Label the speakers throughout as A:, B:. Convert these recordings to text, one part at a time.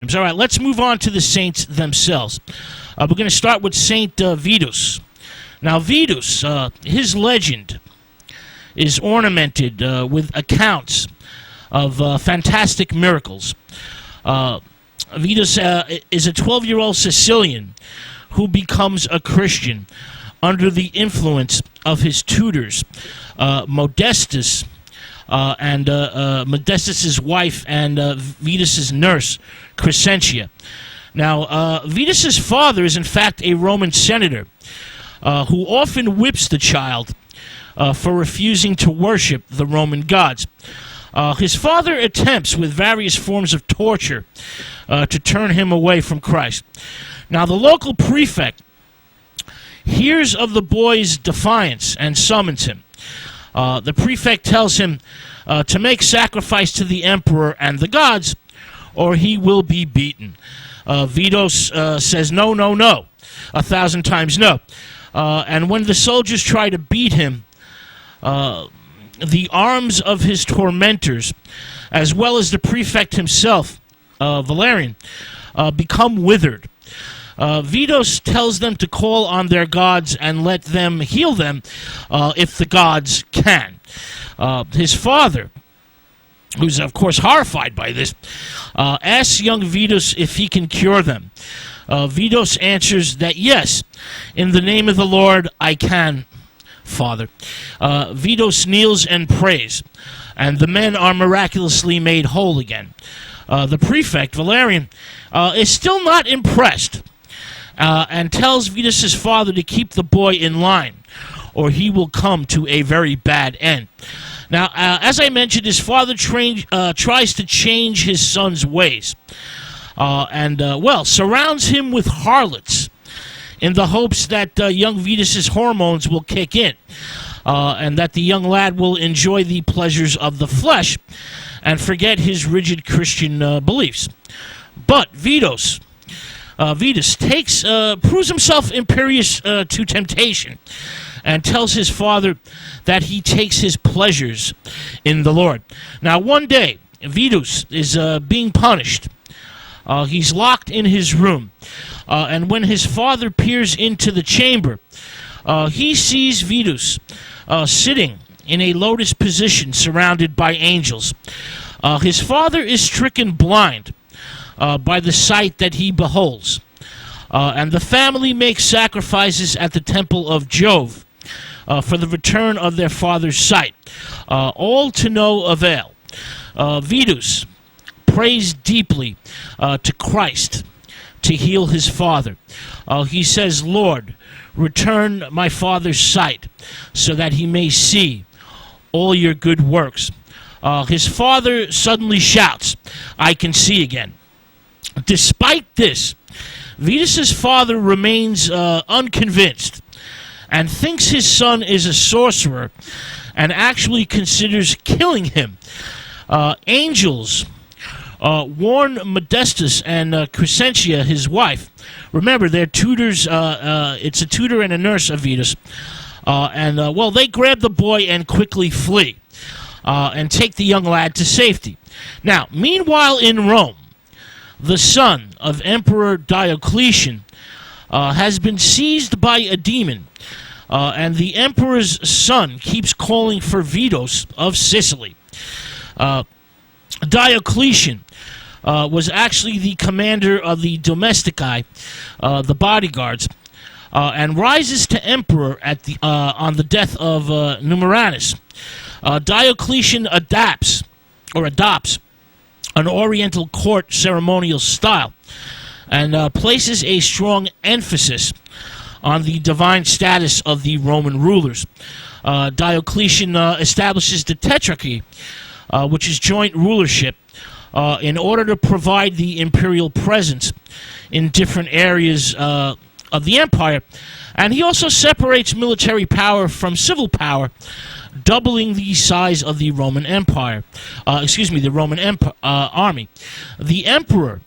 A: All right, let's move on to the saints themselves. We're going to start with Saint Vitus. Now, Vitus, his legend is ornamented with accounts of fantastic miracles. Vitus is a 12-year-old Sicilian who becomes a Christian under the influence of his tutors, Modestus, and Modestus's wife and Vitus's nurse, Crescentia. Now, Vitus's father is in fact a Roman senator who often whips the child for refusing to worship the Roman gods. His father attempts with various forms of torture to turn him away from Christ. Now, the local prefect hears of the boy's defiance and summons him. The prefect tells him to make sacrifice to the emperor and the gods, or he will be beaten. Vitus says no, no, no, 1,000 times no. And when the soldiers try to beat him, the arms of his tormentors, as well as the prefect himself, Valerian, become withered. Vitus tells them to call on their gods and let them heal them if the gods can. His father, who's of course horrified by this, asks young Vitus if he can cure them. Vitus answers that yes, in the name of the Lord I can, Father. Vitus kneels and prays, and the men are miraculously made whole again. The prefect, Valerian, is still not impressed, and tells Vitus's father to keep the boy in line, or he will come to a very bad end. Now, as I mentioned, his father tries to change his son's ways, and surrounds him with harlots in the hopes that young Vitus's hormones will kick in, and that the young lad will enjoy the pleasures of the flesh and forget his rigid Christian beliefs. But Vitus proves himself imperious to temptation, and tells his father that he takes his pleasures in the Lord. Now, one day, Vitus is being punished. He's locked in his room, and when his father peers into the chamber, he sees Vitus sitting in a lotus position surrounded by angels. His father is stricken blind by the sight that he beholds, and the family makes sacrifices at the temple of Jove for the return of their father's sight, all to no avail. Vitus prays deeply to Christ to heal his father. He says, Lord, return my father's sight so that he may see all your good works. His father suddenly shouts, I can see again. Despite this, Vitus's father remains unconvinced and thinks his son is a sorcerer and actually considers killing him. Angels warn Modestus and Crescentia, his wife. Remember, they're tutors. It's a tutor and a nurse of Vitus. They grab the boy and quickly flee and take the young lad to safety. Now, meanwhile in Rome, the son of Emperor Diocletian has been seized by a demon, and the emperor's son keeps calling for Vitus of Sicily. Diocletian was actually the commander of the domestici, the bodyguards, and rises to emperor on the death of Numeranus. Diocletian adopts an Oriental court ceremonial style and places a strong emphasis on the divine status of the Roman rulers. Diocletian establishes the Tetrarchy, which is joint rulership, in order to provide the imperial presence in different areas of the empire. And he also separates military power from civil power, doubling the size of the Roman Empire. The Roman army. The emperor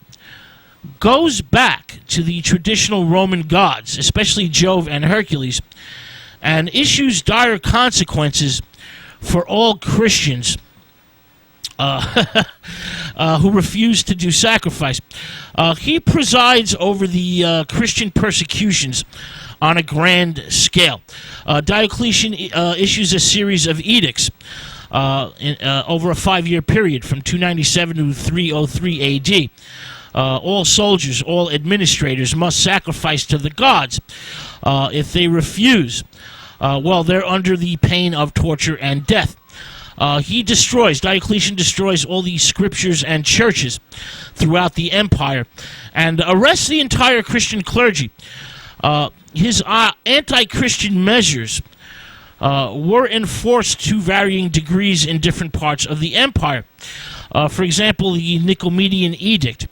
A: goes back to the traditional Roman gods, especially Jove and Hercules, and issues dire consequences for all Christians who refused to do sacrifice. He presides over the Christian persecutions on a grand scale. Diocletian issues a series of edicts over a 5-year period from 297 to 303 AD. All soldiers, all administrators must sacrifice to the gods. If they refuse, they're under the pain of torture and death. Diocletian destroys all the scriptures and churches throughout the empire and arrests the entire Christian clergy. His anti-Christian measures were enforced to varying degrees in different parts of the empire. For example, the Nicomedean Edict,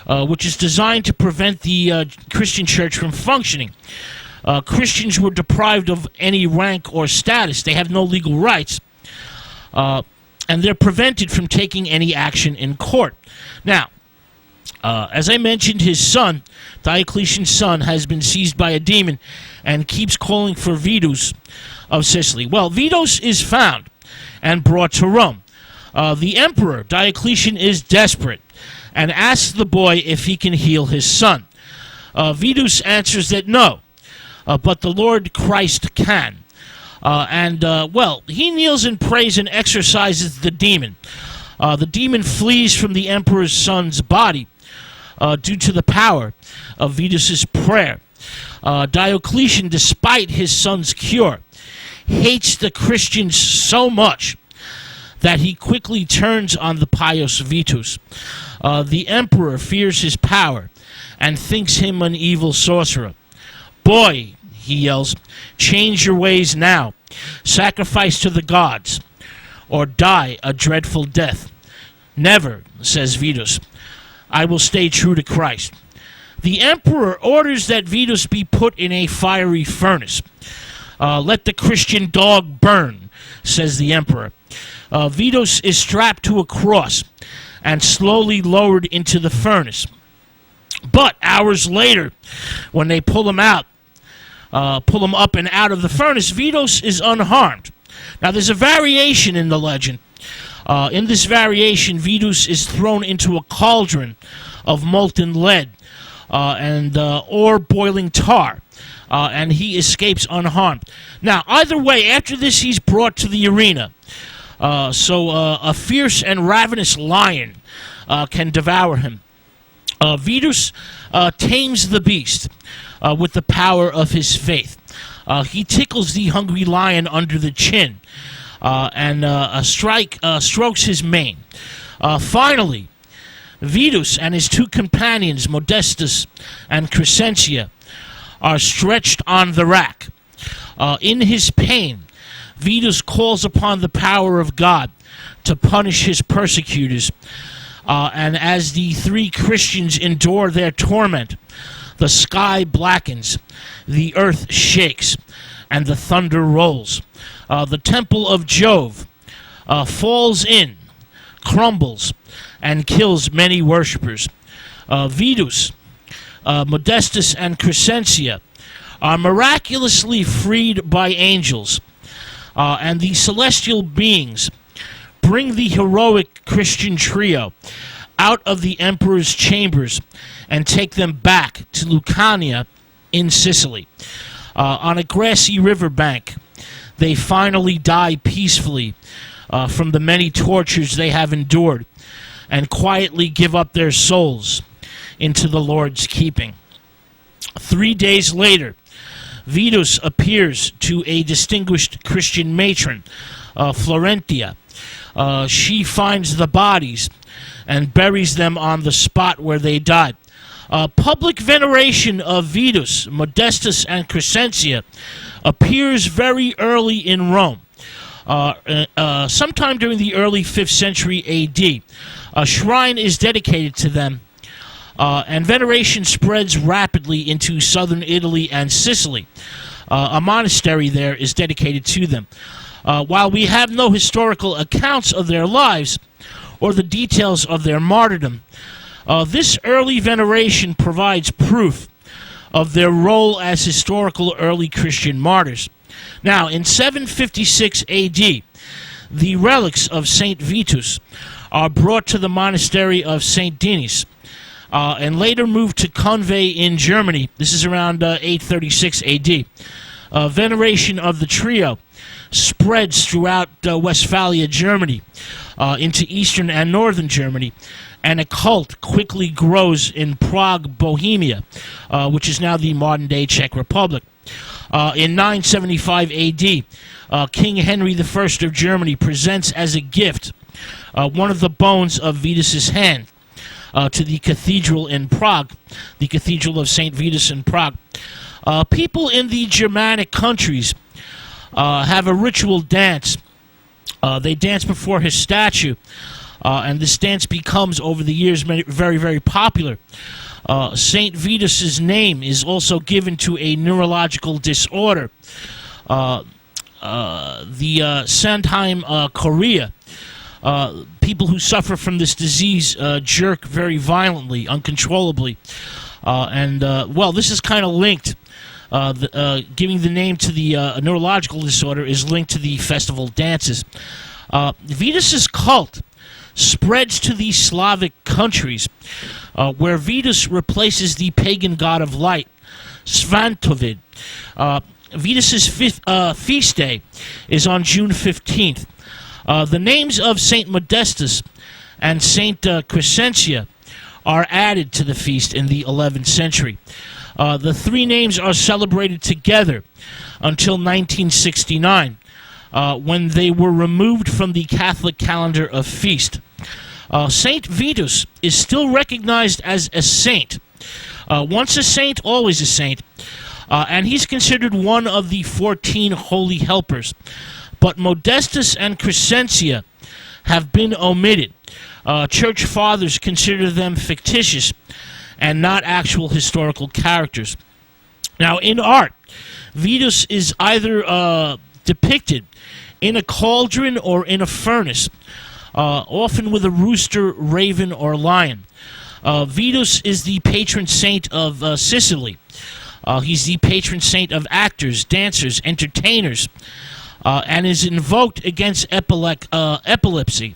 A: which is designed to prevent the Christian church from functioning. Christians were deprived of any rank or status. They have no legal rights. And they're prevented from taking any action in court. Now, as I mentioned, his son, Diocletian's son, has been seized by a demon and keeps calling for Vitus of Sicily. Well, Vitus is found and brought to Rome. The emperor, Diocletian, is desperate and asks the boy if he can heal his son. Vitus answers that no, but the Lord Christ can. He kneels and prays and exorcises the demon. The demon flees from the emperor's son's body due to the power of Vitus's prayer. Diocletian, despite his son's cure, hates the Christians so much that he quickly turns on the pious Vitus. The emperor fears his power and thinks him an evil sorcerer. "Boy," he yells, "change your ways now. Sacrifice to the gods, or die a dreadful death." "Never," says Vitus. "I will stay true to Christ." The emperor orders that Vitus be put in a fiery furnace. "Let the Christian dog burn," says the emperor. Vitus is strapped to a cross and slowly lowered into the furnace. But hours later, when they pull him up and out of the furnace, Vitus is unharmed. Now, there's a variation in the legend. In this variation, Vitus is thrown into a cauldron of molten lead or boiling tar, and he escapes unharmed. Now, either way, after this, he's brought to the arena. A fierce and ravenous lion can devour him. Vitus tames the beast with the power of his faith. He tickles the hungry lion under the chin and strokes his mane. Finally, Vitus and his two companions, Modestus and Crescentia, are stretched on the rack. In his pain, Vitus calls upon the power of God to punish his persecutors. And as the three Christians endure their torment, the sky blackens, the earth shakes, and the thunder rolls. The temple of Jove falls in, crumbles, and kills many worshippers. Vitus, Modestus, and Crescentia are miraculously freed by angels, and the celestial beings bring the heroic Christian trio out of the emperor's chambers and take them back to Lucania in Sicily. On a grassy riverbank, they finally die peacefully from the many tortures they have endured and quietly give up their souls into the Lord's keeping. 3 days later, Vitus appears to a distinguished Christian matron, Florentia. She finds the bodies and buries them on the spot where they died. Public veneration of Vitus, Modestus, and Crescentia appears very early in Rome. Sometime during the early 5th century AD, a shrine is dedicated to them, and veneration spreads rapidly into southern Italy and Sicily. A monastery there is dedicated to them. While we have no historical accounts of their lives or the details of their martyrdom, this early veneration provides proof of their role as historical early Christian martyrs. Now, in 756 AD, the relics of Saint Vitus are brought to the monastery of St. Denis, and later moved to Convey in Germany. This is around 836 AD. Veneration of the trio spreads throughout Westphalia, Germany, into eastern and northern Germany, and a cult quickly grows in Prague, Bohemia, which is now the modern-day Czech Republic. In 975 AD, King Henry I of Germany presents as a gift one of the bones of Vitus's hand to the cathedral in Prague, the Cathedral of St. Vitus in Prague. People in the Germanic countries have a ritual dance. They dance before his statue, and this dance becomes, over the years, very, very popular. St. Vitus's name is also given to a neurological disorder, the Sandheim chorea. People who suffer from this disease jerk very violently, uncontrollably, well, this is kind of linked. Giving the name to the neurological disorder is linked to the festival dances. Vitus's cult spreads to the Slavic countries, where Vitus replaces the pagan god of light, Svantovid. Vitus's feast day is on June 15th. The names of Saint Modestus and Saint Crescentia are added to the feast in the 11th century. The three names are celebrated together until 1969, when they were removed from the Catholic calendar of feast. Saint Vitus is still recognized as a saint. Once a saint, always a saint. And he's considered one of the 14 holy helpers. But Modestus and Crescentia have been omitted. Church fathers consider them fictitious and not actual historical characters. Now, in art, Vitus is either depicted in a cauldron or in a furnace, often with a rooster, raven, or lion. Vitus is the patron saint of Sicily. He's the patron saint of actors, dancers, entertainers, and is invoked against epilepsy.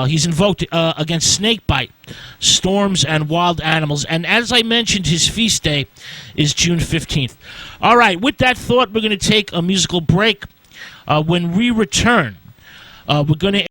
A: He's invoked against snakebite, storms, and wild animals. And as I mentioned, his feast day is June 15th. All right, with that thought, we're going to take a musical break. When we return, we're going to